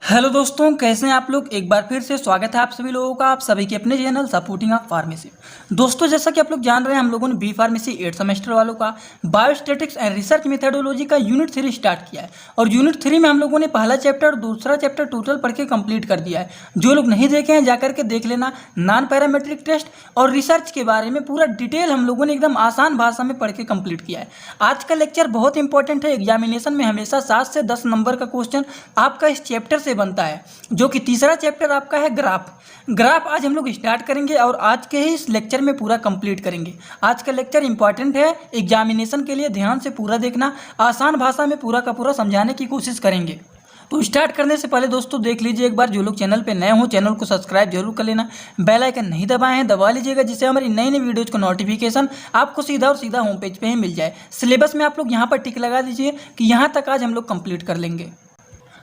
Hello दोस्तों, कैसे हैं आप लोग। एक बार फिर से स्वागत है आप सभी लोगों का, आप सभी के अपने चैनल सपोर्टिंग ऑफ फार्मेसी। दोस्तों, जैसा कि आप लोग जान रहे हैं, हम लोगों ने बी फार्मेसी 8 सेमेस्टर वालों का बायोस्टैटिक्स एंड रिसर्च मेथडोलॉजी का यूनिट 3 स्टार्ट किया है। और यूनिट 3 में हम लोगों ने पहला चैप्टर और दूसरा चैप्टर टोटल पढ़ के कंप्लीट कर दिया है। जो लोग नहीं देखे हैं जाकर के देख लेना। नॉन पैरामेट्रिक टेस्ट और रिसर्च के बारे में पूरा डिटेल हम लोगों ने एकदम आसान भाषा में पढ़ के कंप्लीट किया है। आज का लेक्चर बहुत इंपॉर्टेंट है। एग्जामिनेशन में हमेशा 7 से 10 नंबर का क्वेश्चन आपका इस चैप्टर से बनता है, जो कि तीसरा चैप्टर आपका है ग्राफ आज हम लोग स्टार्ट करेंगे और आज के ही इस लेक्चर में पूरा कंप्लीट करेंगे। आज का लेक्चर इंपॉर्टेंट है एग्जामिनेशन के लिए, ध्यान से पूरा देखना। आसान भाषा में पूरा का पूरा समझाने की कोशिश करेंगे। तो स्टार्ट करने से पहले दोस्तों देख लीजिए एक बार, जो लोग चैनल पे नए हो चैनल को सब्सक्राइब जरूर कर लेना। बेल आइकन नहीं दबाए हैं, दबा लीजिएगा, जिससे हमारी नई नई वीडियोज़ का नोटिफिकेशन आपको सीधा और सीधा होम पेज पे ही मिल जाए। सिलेबस में आप लोग यहाँ पर टिक लगा दीजिए कि यहाँ तक आज हम लोग कंप्लीट कर लेंगे।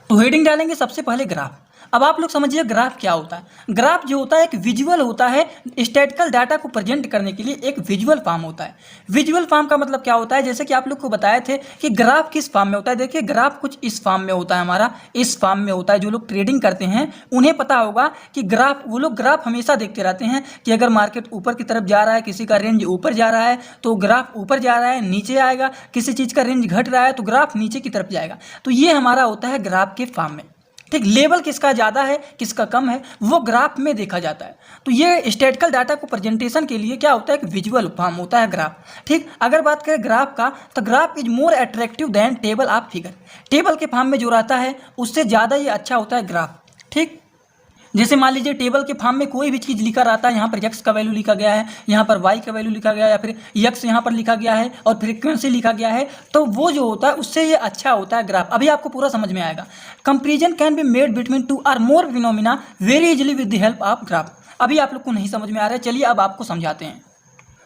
तो हेडिंग डालेंगे सबसे पहले ग्राफ। अब आप लोग समझिए ग्राफ क्या होता है। ग्राफ जो होता है एक विजुअल होता है, स्टैटिकल डाटा को प्रेजेंट करने के लिए एक विजुअल फॉर्म होता है। विजुअल फॉर्म का मतलब क्या होता है, जैसे कि आप लोग को बताए थे कि ग्राफ किस फॉर्म में होता है। देखिए ग्राफ कुछ इस फॉर्म में होता है, हमारा इस फॉर्म में होता है। जो लोग ट्रेडिंग करते हैं उन्हें पता होगा कि ग्राफ, वो लोग ग्राफ हमेशा देखते रहते हैं कि अगर मार्केट ऊपर की तरफ जा रहा है, किसी का रेंज ऊपर जा रहा है तो ग्राफ ऊपर जा रहा है, नीचे आएगा। किसी चीज़ का रेंज घट रहा है तो ग्राफ नीचे की तरफ जाएगा। तो ये हमारा होता है ग्राफ के फॉर्म में। ठीक, लेवल किसका ज़्यादा है किसका कम है वो ग्राफ में देखा जाता है। तो ये स्टैटिकल डाटा को प्रेजेंटेशन के लिए क्या होता है, एक विजुअल फॉर्म होता है ग्राफ। ठीक, अगर बात करें ग्राफ का तो graph is more attractive than table of figure. Table के फॉर्म में जो रहता है उससे ज़्यादा ये अच्छा होता है ग्राफ। ठीक, जैसे मान लीजिए टेबल के फॉर्म में कोई भी चीज़ लिखा रहता है, यहाँ पर एक्स का वैल्यू लिखा गया है, यहाँ पर वाई का वैल्यू लिखा गया है, या फिर एक्स यहाँ पर लिखा गया है और फ्रीक्वेंसी लिखा गया है, तो वो जो होता है उससे ये अच्छा होता है ग्राफ। अभी आपको पूरा समझ में आएगा। Comparison can be made between two और more phenomena very easily with the help of graph. अभी आप लोग को नहीं समझ में आ रहा है, चलिए अब आपको समझाते हैं।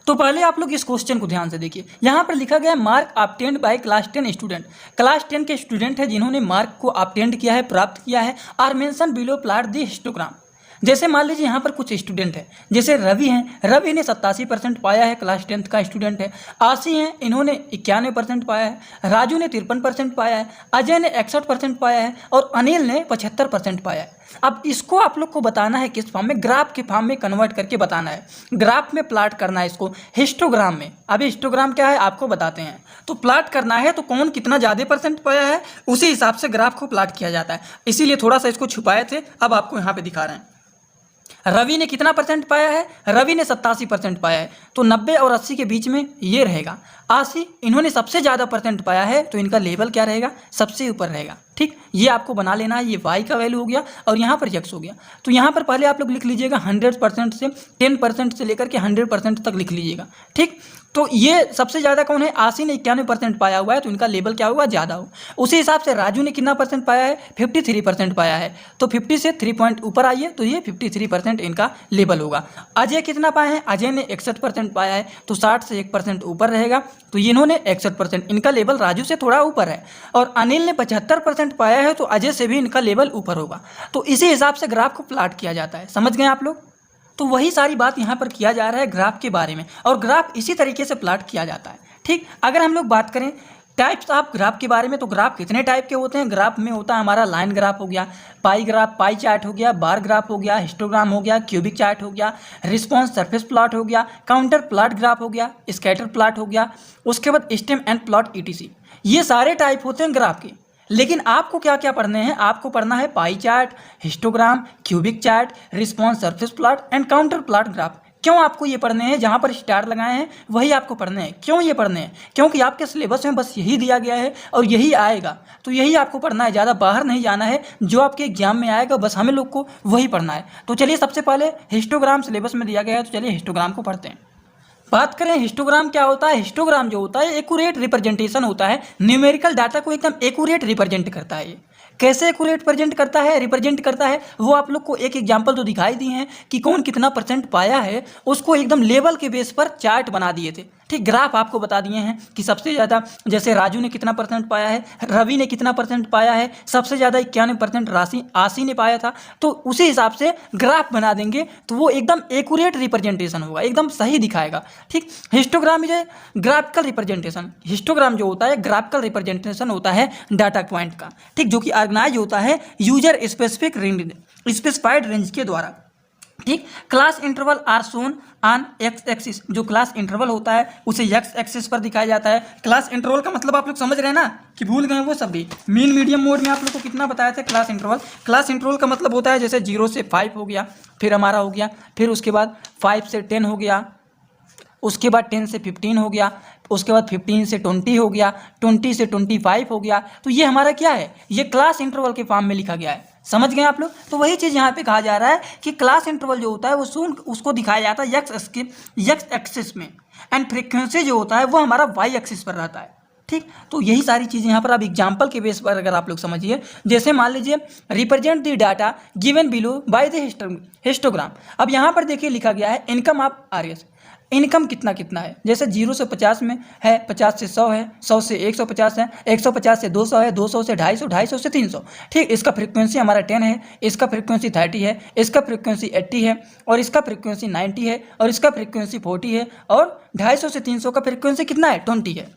तो पहले आप लोग इस क्वेश्चन को ध्यान से देखिए। यहाँ पर लिखा गया है mark obtained by class 10 student. Class 10 के स्टूडेंट है जिन्होंने मार्क को ऑब्टेन्ड किया है, प्राप्त किया है। और mention below plot the histogram. जैसे मान लीजिए यहाँ पर कुछ स्टूडेंट है, जैसे रवि हैं, रवि ने 87% पाया है, क्लास 10th का स्टूडेंट है। आशी हैं, इन्होंने 91% पाया है। राजू ने 53% पाया है। अजय ने 61% पाया है और अनिल ने 75% पाया है। अब इसको आप लोग को बताना है किस फॉर्म में, ग्राफ के फॉर्म में कन्वर्ट करके बताना है। ग्राफ में प्लॉट करना है इसको हिस्टोग्राम में। अभी हिस्टोग्राम क्या है आपको बताते हैं। तो प्लॉट करना है तो कौन कितना ज़्यादा परसेंट पाया है उसी हिसाब से ग्राफ को प्लॉट किया जाता है। इसीलिए थोड़ा सा इसको छुपाए थे, अब आपको यहाँ पे दिखा रहे हैं। रवि ने कितना परसेंट पाया है, रवि ने 87% पाया है, तो 90 और 80 के बीच में ये रहेगा। आशी, इन्होंने सबसे ज़्यादा परसेंट पाया है तो इनका लेवल क्या रहेगा, सबसे ऊपर रहेगा। ठीक, ये आपको बना लेना है। ये वाई का वैल्यू हो गया और यहाँ पर एक्स हो गया। तो यहाँ पर पहले आप लोग लिख लीजिएगा 100% से 10% से लेकर के 100% तक लिख लीजिएगा। ठीक, तो ये सबसे ज़्यादा कौन है, आशी ने 91% पाया हुआ है तो इनका लेवल क्या होगा, ज़्यादा हो। उसी हिसाब से राजू ने कितना परसेंट पाया है, 53% पाया है, तो 50 से 3 पॉइंट ऊपर आइए तो ये 53% इनका लेवल होगा। अजय कितना पाए हैं, अजय ने 61% पाया है तो 60 से 1% ऊपर रहेगा, तो इन्होंने 61%, इनका लेवल राजू से थोड़ा ऊपर है। और अनिल ने 75% पाया है तो अजय से भी इनका लेवल ऊपर होगा। तो इसी हिसाब से ग्राफ को प्लॉट किया जाता है। समझ गए आप लोग। तो वही सारी बात यहाँ पर किया जा रहा है ग्राफ के बारे में, और ग्राफ इसी तरीके से प्लॉट किया जाता है। ठीक, अगर हम लोग बात करें टाइप्स ऑफ ग्राफ के बारे में, तो ग्राफ कितने टाइप के होते हैं। ग्राफ में होता है हमारा लाइन ग्राफ हो गया, पाई ग्राफ, पाई चार्ट हो गया, बार ग्राफ हो गया, हिस्टोग्राम हो गया, क्यूबिक चार्ट हो गया, रिस्पॉन्स सरफेस प्लॉट हो गया, काउंटर प्लॉट ग्राफ हो गया, स्कैटर प्लॉट हो गया, उसके बाद स्टेम एंड प्लॉट ETC। ये सारे टाइप होते हैं ग्राफ के। लेकिन आपको क्या क्या पढ़ने हैं, आपको पढ़ना है pie chart, histogram, cubic chart, response surface plot and counter plot graph. क्यों आपको ये पढ़ने हैं, जहाँ पर स्टार लगाए हैं वही आपको पढ़ने हैं। क्यों ये पढ़ने हैं, क्योंकि आपके सिलेबस में बस यही दिया गया है और यही आएगा, तो यही आपको पढ़ना है। ज़्यादा बाहर नहीं जाना है, जो आपके एग्जाम में आएगा बस हमें लोग को वही पढ़ना है। तो चलिए सबसे पहले हिस्टोग्राम सिलेबस में दिया गया है, तो चलिए हिस्टोग्राम को पढ़ते हैं। बात करें हिस्टोग्राम क्या होता है। हिस्टोग्राम जो होता है एक्यूरेट रिप्रेजेंटेशन होता है, न्यूमेरिकल डाटा को एकदम एक्यूरेट रिप्रेजेंट करता है। ये कैसे एक्यूरेट रिप्रेजेंट करता है वो आप लोग को एक एग्जांपल तो दिखाई दी है कि कौन कितना परसेंट पाया है, उसको एकदम लेवल के बेस पर चार्ट बना दिए थे। ठीक, ग्राफ आपको बता दिए हैं कि सबसे ज़्यादा जैसे राजू ने कितना परसेंट पाया है, रवि ने कितना परसेंट पाया है, सबसे ज़्यादा 91% राशि आशी ने पाया था। तो उसी हिसाब से ग्राफ बना देंगे तो वो एकदम एक्यूरेट रिप्रेजेंटेशन होगा, एकदम सही दिखाएगा। ठीक, histogram is a graphical representation. Histogram जो होता है ग्राफिकल रिप्रेजेंटेशन होता है डाटा पॉइंट का, ठीक, जो कि ऑर्गेनाइज होता है यूजर स्पेसिफाइड रेंज के द्वारा। ठीक, class interval are shown on x axis. जो क्लास इंटरवल होता है उसे एक्स एक्सिस पर दिखाया जाता है। क्लास इंटरवल का मतलब आप लोग समझ रहे हैं ना, कि भूल गए वो सब भी। मीन मीडियम मोड में आप लोग को कितना बताया था क्लास इंटरवल। क्लास इंटरवल का मतलब होता है जैसे 0 से 5 हो गया, फिर हमारा हो गया, फिर उसके बाद 5 से 10 हो गया, उसके बाद 10 से 15 हो गया, उसके बाद 15 से 20 हो गया, 20 से 25 हो गया। तो ये हमारा क्या है, ये क्लास इंटरवल के फॉर्म में लिखा गया है। समझ गए आप लोग। तो वही चीज़ यहाँ पे कहा जा रहा है कि क्लास इंटरवल जो होता है वो उसको दिखाया जाता है एक्स एक्सिस में, एंड फ्रीक्वेंसी जो होता है वो हमारा वाई एक्सिस पर रहता है। ठीक, तो यही सारी चीज़ें यहाँ पर आप एग्जाम्पल के बेस पर अगर आप लोग समझिए, जैसे मान लीजिए represent the data given below by the histogram. अब यहाँ पर देखिए लिखा गया है इनकम ऑफ आरएस। इनकम कितना कितना है, जैसे 0 से 50 में है, 50 से 100 है, 100 से 150 है, 150 से 200 है, 200 से 250, 250 से 300। ठीक, इसका फ्रीक्वेंसी हमारा 10 है, इसका फ्रीक्वेंसी 30 है, इसका फ्रीक्वेंसी 80 है, और इसका फ्रीक्वेंसी 90 है, और इसका फ्रीक्वेंसी 40 है, और 250 से 300 का फ्रीक्वेंसी कितना है, 20 है।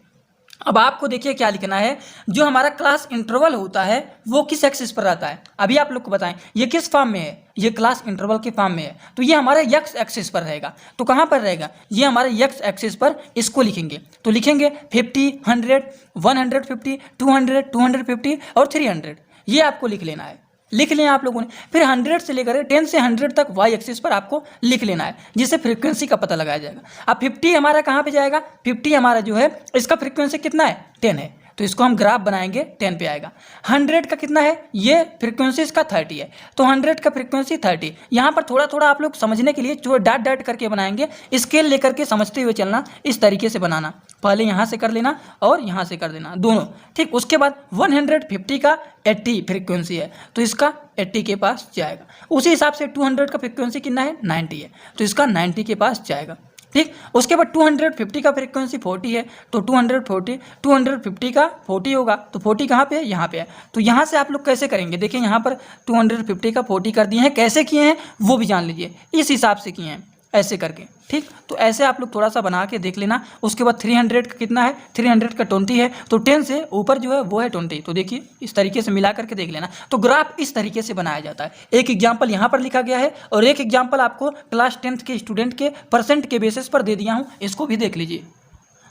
अब आपको देखिए क्या लिखना है, जो हमारा क्लास इंटरवल होता है वो किस एक्सिस पर रहता है। अभी आप लोग को बताएं ये किस फॉर्म में है, ये क्लास इंटरवल के फॉर्म में है, तो ये हमारे एक्स एक्सिस पर रहेगा। तो कहाँ पर रहेगा, ये हमारे एक्स एक्सिस पर। इसको लिखेंगे तो लिखेंगे 50, 100, 150, 200, 250 और 300। ये आपको लिख लेना है, लिख लें आप लोगों ने। फिर 100 से लेकर 10 से 100 तक वाई एक्सिस पर आपको लिख लेना है, जिससे फ्रीक्वेंसी का पता लगाया जाएगा। अब 50 हमारा कहाँ पे जाएगा, 50 हमारा जो है इसका फ्रीक्वेंसी कितना है, 10 है, तो इसको हम ग्राफ बनाएंगे 10 पे आएगा। 100 का कितना है, ये फ्रीक्वेंसी इसका 30 है, तो 100 का फ्रीक्वेंसी 30। यहाँ पर थोड़ा थोड़ा आप लोग समझने के लिए जो डाट डाट करके बनाएंगे, स्केल लेकर के समझते हुए चलना, इस तरीके से बनाना। पहले यहाँ से कर लेना और यहाँ से कर देना दोनों। ठीक, उसके बाद 150 का 80 फ्रीक्वेंसी है, तो इसका 80 के पास जाएगा। उसी हिसाब से 200 का फ्रीक्वेंसी कितना है, 90 है, तो इसका 90 के पास जाएगा। ठीक, उसके बाद 250 का फ्रीक्वेंसी 40 है, तो 250 का 40 होगा, तो 40 कहाँ पे है, यहाँ पे है। तो यहाँ से आप लोग कैसे करेंगे, देखिए यहाँ पर 250 का 40 कर दिए हैं, कैसे किए हैं वो भी जान लीजिए, इस हिसाब से किए हैं, ऐसे करके। ठीक, तो ऐसे आप लोग थोड़ा सा बना के देख लेना। उसके बाद 300 का कितना है, 300 का 20 है, तो 10 से ऊपर जो है वो है 20। तो देखिए इस तरीके से मिला करके देख लेना। तो ग्राफ इस तरीके से बनाया जाता है। एक एग्जाम्पल यहाँ पर लिखा गया है और एक एग्जाम्पल आपको क्लास 10th के स्टूडेंट के परसेंट के बेसिस पर दे दिया हूँ, इसको भी देख लीजिए।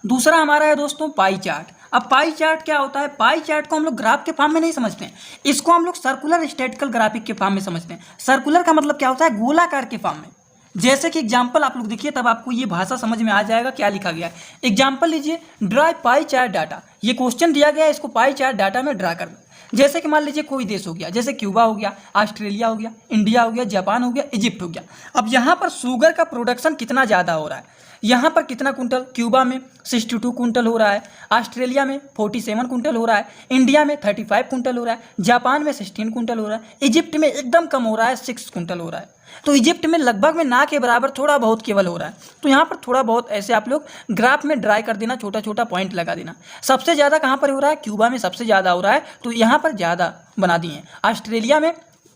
दूसरा हमारा है दोस्तों पाई चार्ट। अब पाई चार्ट क्या होता है, पाई चार्ट को हम लोग ग्राफ के फॉर्म में नहीं समझते हैं, इसको हम लोग सर्कुलर स्टैटिस्टिकल ग्राफिक के फॉर्म में समझते हैं। सर्कुलर का मतलब क्या होता है, गोलाकार के फॉर्म में। जैसे कि एग्जाम्पल आप लोग देखिए, तब आपको ये भाषा समझ में आ जाएगा क्या लिखा गया है। एग्जाम्पल लीजिए, ड्रा पाई चार्ट डाटा। ये क्वेश्चन दिया गया है, इसको पाई चार्ट डाटा में ड्रा करना। जैसे कि मान लीजिए कोई देश हो गया, जैसे क्यूबा हो गया, ऑस्ट्रेलिया हो गया, इंडिया हो गया, जापान हो गया, इजिप्ट हो गया। अब यहाँ पर शुगर का प्रोडक्शन कितना ज़्यादा हो रहा है, यहाँ पर कितना कुंटल, क्यूबा में 62 कुंटल हो रहा है, ऑस्ट्रेलिया में 47 कुंटल हो रहा है, इंडिया में 35 कुंटल हो रहा है, जापान में 16 कुंटल हो रहा है, इजिप्ट में एकदम कम हो रहा है, 6 कुंटल हो रहा है। तो इजिप्ट में लगभग में ना के बराबर थोड़ा बहुत केवल हो रहा है। तो यहाँ पर थोड़ा बहुत ऐसे आप लोग ग्राफ में ड्राई कर देना, छोटा छोटा पॉइंट लगा देना। सबसे ज़्यादा कहाँ पर हो रहा है, क्यूबा में सबसे ज़्यादा हो रहा है, तो यहाँ पर ज़्यादा बना दिए हैं।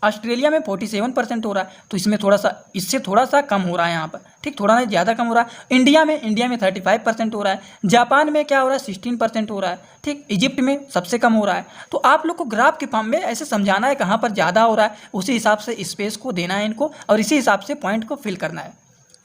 ऑस्ट्रेलिया में 47% हो रहा है, तो इसमें थोड़ा सा, इससे थोड़ा सा कम हो रहा है यहाँ पर। ठीक, थोड़ा नहीं ज़्यादा कम हो रहा है। इंडिया में 35% हो रहा है। जापान में क्या हो रहा है, 16% हो रहा है। ठीक, इजिप्ट में सबसे कम हो रहा है। तो आप लोग को ग्राफ के फॉर्म में ऐसे समझाना है कहाँ पर ज़्यादा हो रहा है, उसी हिसाब से स्पेस को देना है इनको, और इसी हिसाब से पॉइंट को फिल करना है।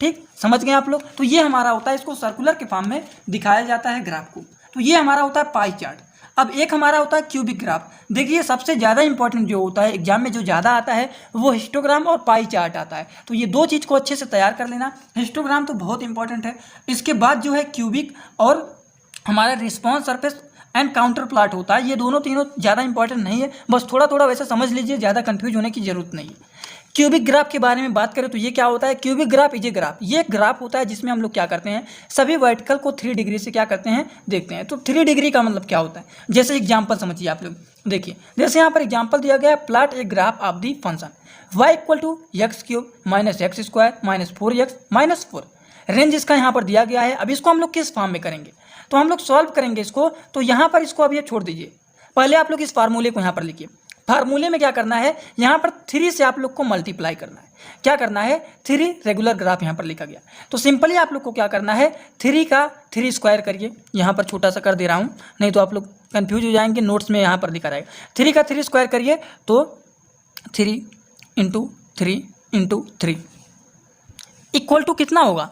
ठीक, समझ गए आप लोग। तो ये हमारा होता है, इसको सर्कुलर के फॉर्म में दिखाया जाता है ग्राफ को। तो ये हमारा होता है पाई चार्ट। अब एक हमारा होता है क्यूबिक ग्राफ। देखिए सबसे ज़्यादा इंपॉर्टेंट जो होता है एग्जाम में, जो ज़्यादा आता है वो हिस्टोग्राम और पाई चार्ट आता है। तो ये दो चीज़ को अच्छे से तैयार कर लेना। हिस्टोग्राम तो बहुत इंपॉर्टेंट है। इसके बाद जो है क्यूबिक और हमारा response surface and counter plot होता है। ये दोनों तीनों ज़्यादा इंपॉर्टेंट नहीं है, बस थोड़ा थोड़ा वैसे समझ लीजिए, ज़्यादा कन्फ्यूज होने की जरूरत नहीं है। क्यूबिक ग्राफ के बारे में बात करें तो ये क्या होता है, cubic graph is a graph. ये ग्राफ होता है जिसमें हम लोग क्या करते हैं, सभी वर्टिकल को 3 डिग्री से क्या करते हैं, देखते हैं। तो 3 डिग्री का मतलब क्या होता है, जैसे एग्जांपल समझिए आप लोग। देखिए जैसे यहाँ पर एग्जांपल दिया गया है, plot a graph of the function y = x³ - x² - 4x - 4। Range इसका यहाँ पर दिया गया है। अब इसको हम लोग किस फॉर्म में करेंगे, तो हम लोग सॉल्व करेंगे इसको। तो यहाँ पर इसको अब ये छोड़ दीजिए, पहले आप लोग इस फार्मूले को यहाँ पर लिखिए। फार्मूले में क्या करना है, यहाँ पर 3 से आप लोग को मल्टीप्लाई करना है। क्या करना है, 3 रेगुलर ग्राफ यहाँ पर लिखा गया। तो सिंपली आप लोग को क्या करना है, 3 का 3 स्क्वायर करिए। यहाँ पर छोटा सा कर दे रहा हूँ, नहीं तो आप लोग कन्फ्यूज हो जाएंगे, नोट्स में यहाँ पर लिखा रहेगा। 3 का 3 स्क्वायर करिए तो 3 इंटू 3 इंटू 3 इक्वल टू कितना होगा,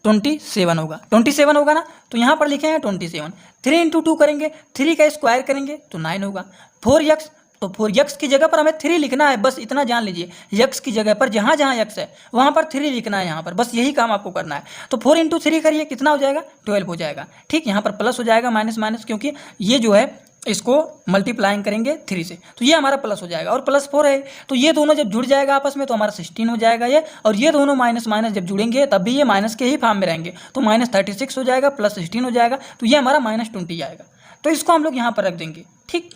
27 होगा। 27 होगा ना, तो यहाँ पर लिखे हैं 27। 3 इंटू 2 करेंगे, 3 का स्क्वायर करेंगे तो 9 होगा। 4x, तो 4x की जगह पर हमें 3 लिखना है, बस इतना जान लीजिए। x की जगह पर जहाँ जहाँ x है वहाँ पर 3 लिखना है, यहाँ पर बस यही काम आपको करना है। तो 4 इंटू 3 करिए, कितना हो जाएगा, 12 हो जाएगा। ठीक, यहाँ पर प्लस हो जाएगा, माइनस माइनस, क्योंकि ये जो है इसको मल्टीप्लाइंग करेंगे 3 से, तो ये हमारा प्लस हो जाएगा। और +4 है, तो ये दोनों जब जुड़ जाएगा आपस में तो हमारा 16 हो जाएगा ये। और ये दोनों माइनस माइनस जब जुड़ेंगे तब भी ये माइनस के ही फॉर्म में रहेंगे, तो -36 हो जाएगा, +16 हो जाएगा, तो ये हमारा -20 आएगा। तो इसको हम लोग यहाँ पर रख देंगे। ठीक,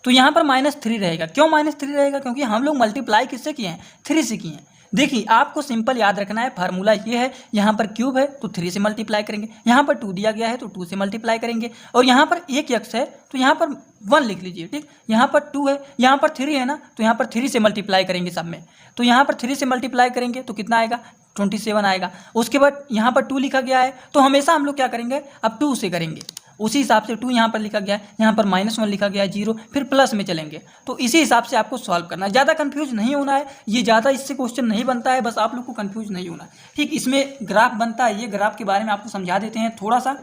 तो यहाँ पर -3 रहेगा। क्यों -3 रहेगा, क्योंकि हम लोग मल्टीप्लाई किससे किए हैं, 3 से किए हैं। देखिए आपको सिंपल याद रखना है, फार्मूला ये है, यहाँ पर क्यूब है तो 3 से मल्टीप्लाई करेंगे, यहाँ पर 2 दिया गया है तो 2 से मल्टीप्लाई करेंगे, और यहाँ पर एक x है तो यहाँ पर 1 लिख लीजिए। ठीक, यहाँ पर 2 है, यहाँ पर 3 है ना, तो यहाँ पर 3 से मल्टीप्लाई करेंगे सब में। तो यहाँ पर 3 से मल्टीप्लाई करेंगे तो कितना आएगा, 27 आएगा। उसके बाद यहाँ पर 2 लिखा गया है, तो हमेशा हम लोग क्या करेंगे, अब 2 से करेंगे। उसी हिसाब से 2 यहाँ पर लिखा गया है, यहाँ पर -1 लिखा गया है, 0, फिर प्लस में चलेंगे। तो इसी हिसाब से आपको सॉल्व करना है, ज़्यादा कंफ्यूज नहीं होना है। ये ज़्यादा इससे क्वेश्चन नहीं बनता है, बस आप लोग को कंफ्यूज नहीं होना है। ठीक, इसमें ग्राफ बनता है, ये ग्राफ के बारे में आपको समझा देते हैं थोड़ा सा।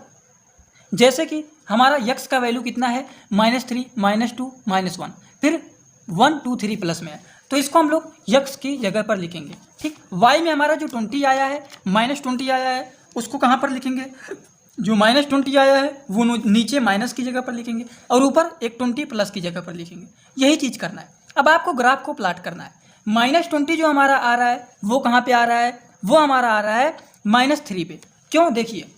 जैसे कि हमारा x का वैल्यू कितना है, -3, -2, -1, फिर 1 2 3 प्लस में है, तो इसको हम लोग x की जगह पर लिखेंगे। ठीक, y में हमारा जो 20 आया है, -20 आया है, उसको कहाँ पर लिखेंगे, जो -20 आया है वो नीचे माइनस की जगह पर लिखेंगे, और ऊपर एक 20 प्लस की जगह पर लिखेंगे। यही चीज़ करना है। अब आपको ग्राफ को प्लाट करना है। -20 जो हमारा आ रहा है वो कहाँ पे आ रहा है, वो हमारा आ रहा है -3 पे। क्यों, देखिए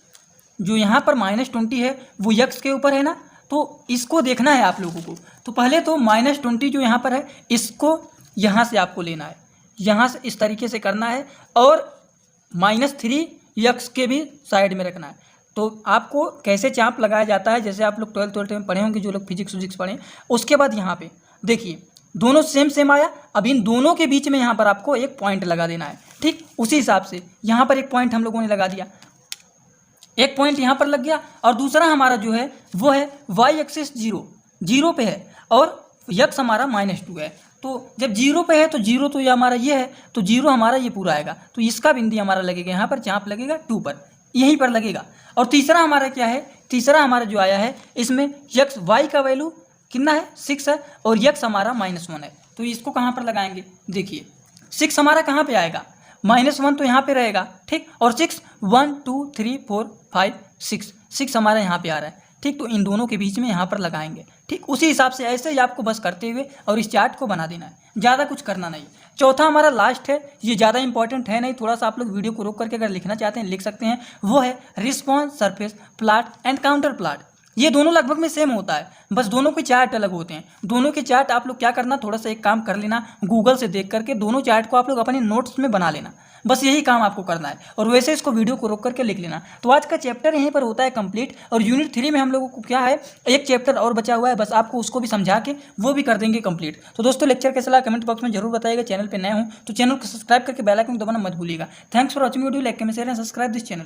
जो यहाँ पर -20 है वो x के ऊपर है ना, तो इसको देखना है आप लोगों को। तो पहले तो -20 जो यहाँ पर है इसको यहाँ से आपको लेना है, यहाँ से इस तरीके से करना है, और -3 x के भी साइड में रखना है। तो आपको कैसे चाप लगाया जाता है, जैसे आप लोग 12th में पढ़े होंगे, जो लोग फिजिक्स पढ़े। उसके बाद यहाँ पे देखिए दोनों सेम आया, अब इन दोनों के बीच में यहाँ पर आपको एक पॉइंट लगा देना है। ठीक, उसी हिसाब से यहाँ पर एक पॉइंट हम लोगों ने लगा दिया, एक पॉइंट यहाँ पर लग गया, और दूसरा हमारा जो है वो है y एक्सिस 0 पे है, और x हमारा -2 है। तो जब 0 पे है तो 0 तो ये हमारा ये है, तो 0 हमारा ये पूरा आएगा, तो इसका बिंदी हमारा लगेगा यहाँ पर, चाप लगेगा 2 पर, यहीं पर लगेगा। और तीसरा हमारा क्या है, तीसरा हमारा जो आया है इसमें y का वैल्यू कितना है, 6 है, और x हमारा -1 है, तो इसको कहाँ पर लगाएंगे, देखिए 6 हमारा कहाँ पे आएगा, -1 तो यहाँ पे रहेगा। ठीक, और 6 1 2 3 4 5 6 हमारा यहाँ पे आ रहा है। ठीक, तो इन दोनों के बीच में यहाँ पर लगाएंगे। ठीक, उसी हिसाब से ऐसे ही आपको बस करते हुए और इस चार्ट को बना देना है, ज़्यादा कुछ करना नहीं। चौथा हमारा लास्ट है, ये ज़्यादा इंपॉर्टेंट है नहीं, थोड़ा सा आप लोग वीडियो को रोक करके अगर लिखना चाहते हैं लिख सकते हैं। वो है response surface plot and counter plot. ये दोनों लगभग में सेम होता है, बस दोनों के चार्ट अलग होते हैं। दोनों के चार्ट आप लोग क्या करना, थोड़ा सा एक काम कर लेना, गूगल से देख करके दोनों चार्ट को आप लोग अपने नोट्स में बना लेना, बस यही काम आपको करना है। और वैसे इसको वीडियो को रोक करके लिख लेना। तो आज का चैप्टर यहीं पर होता है कंप्लीट, और यूनिट 3 में हम लोगों को क्या है, एक चैप्टर और बचा हुआ है, बस आपको उसको भी समझा के वो भी कर देंगे कंप्लीट। तो दोस्तों लेक्चर कैसा लगा कमेंट बॉक्स में जरूर बताइएगा। चैनल पर नए हो तो चैनल को सब्सक्राइब करके बेल आइकन दबाना मत भूलिएगा। Thanks for watching video, like comment share and subscribe this channel.